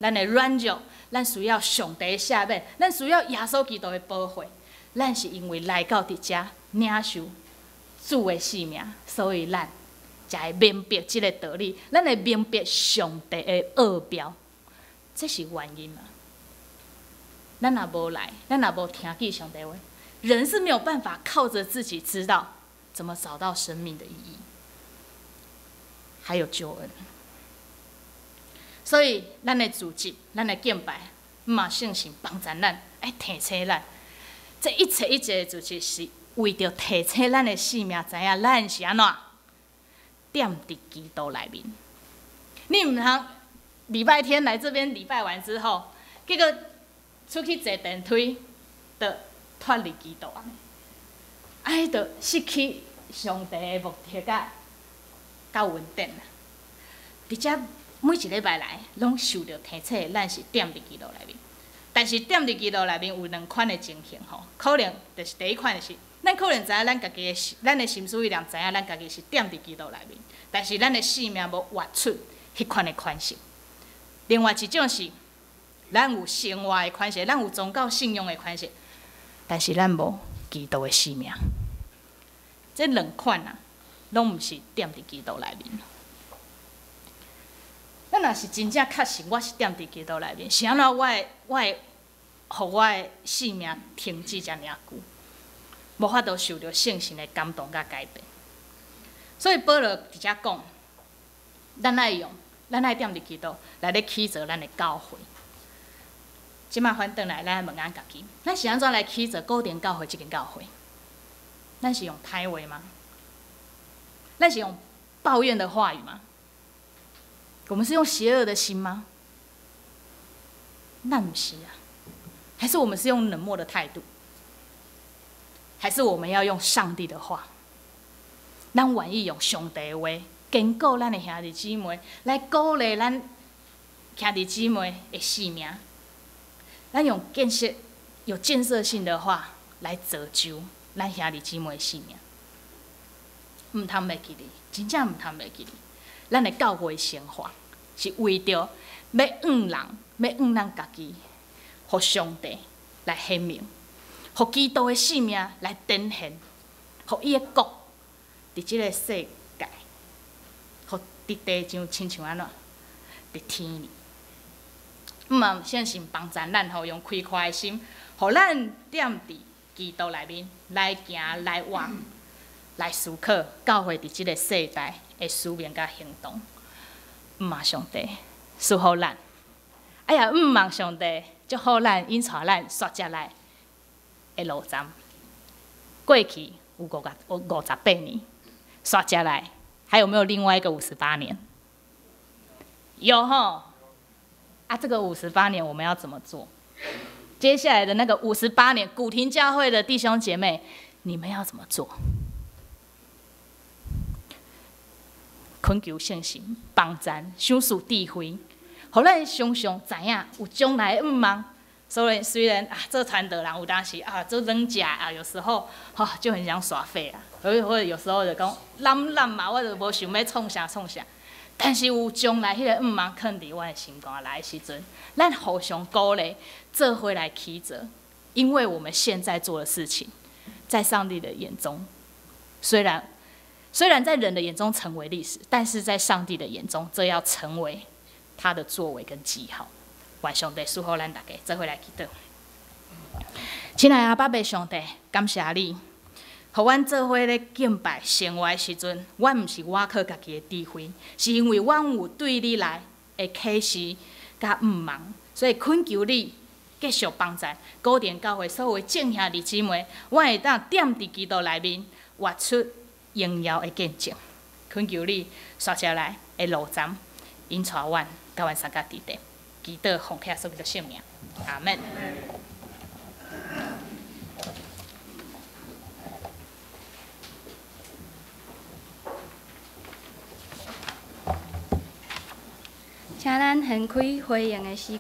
咱的软弱，咱需要上帝的赦免，咱需要耶稣基督的保护。咱是因为来到伫遮领受主的性命，所以咱才会明白这个道理。咱会明白上帝的奥妙，这是原因嘛？咱若无来，咱若无听见上帝话，人是没有办法靠着自己知道怎么找到生命的意义，还有救恩。所以，咱的主祭，咱的敬拜，嘛圣神帮助咱，爱提醒咱。这一切一切的主祭，是为着提醒咱的性命，知影咱是安怎踮伫基督内面。你唔通礼拜天来这边礼拜完之后，结果出去坐电梯，就脱离基督啊！哎，就失去上帝的目的甲稳定啦。伫遮。每一礼拜来，拢受到提醒，咱是踮伫基督内面。但是踮伫基督内面有两款的情形吼，可能就是第一款就是，咱可能知影咱家己的，咱的心思意念知影咱家己是踮伫基督内面，但是咱的性命无活出迄款的款式。另外一种是，咱有生活的款式，咱有宗教信仰的款式，但是咱无基督的性命。这两款啊，拢毋是踮伫基督内面。咱若是真正确实，我是踮伫基督内面，是安怎我会，互我的性命停止遮尔久，无法度受到圣神的感动甲改变。所以保罗伫遮讲，咱爱踮伫基督来咧起造咱的教会。即马反倒来，咱问咱家己，咱是安怎来起造固定教会即间教会？咱是用歹话吗？咱是用抱怨的话语吗？我们是用邪恶的心吗？那不是啊，还是我们是用冷漠的态度？还是我们要用上帝的话？咱愿意用上帝的话，坚固咱的兄弟姊妹，来鼓励咱兄弟姊妹的性命。咱用有建设性的话来造就咱兄弟姊妹的性命。唔通袂记哩，真正唔通袂记哩。咱的教会生活是为着要让咱家己，互上帝来显明，互基督的性命来展现，互伊的国伫即个世界，互伫地上亲像安怎，伫天里。圣神帮助咱，互用开阔的心，互咱踮伫基督内面来行来活。来思考教会伫即个世代的使命甲行动，毋望上帝赐予咱，哎呀，毋望上帝祝福咱，引带咱刷接来的路站。过去有58年，刷接来还有没有另外一个58年？有吼。啊，这个58年我们要怎么做？接下来的那个58年，古亭教会的弟兄姐妹，你们要怎么做？恳求圣神帮助，赏赐智慧，互咱常常知影有将来的愿望。虽然做传道人有当时做软食有时候就很想耍废啊，或者有时候就讲懒嘛，我就无想要创啥。但是有将来迄个愿望藏伫我的心肝内的时阵，咱互相鼓励，做伙来起造。因为我们现在做的事情，在上帝的眼中，虽然在人的眼中成为历史，但是在上帝的眼中，这要成为他的作为跟记号。愿上帝赐福咱大家，做伙来祈祷。亲爱的阿爸爸上帝，感谢你，互阮做伙咧敬拜生活的时阵，阮毋是我靠家己的智慧，是因为阮有对你来的启示甲毋望，所以恳求你继续帮助高田教会所有正兄弟姊妹，我会当踮伫基督内面活出荣耀的见证。恳求你刷下来的路站，引带阮甲阮三甲伫地，祈祷奉献所有的性命。阿门。请咱掀开会员的时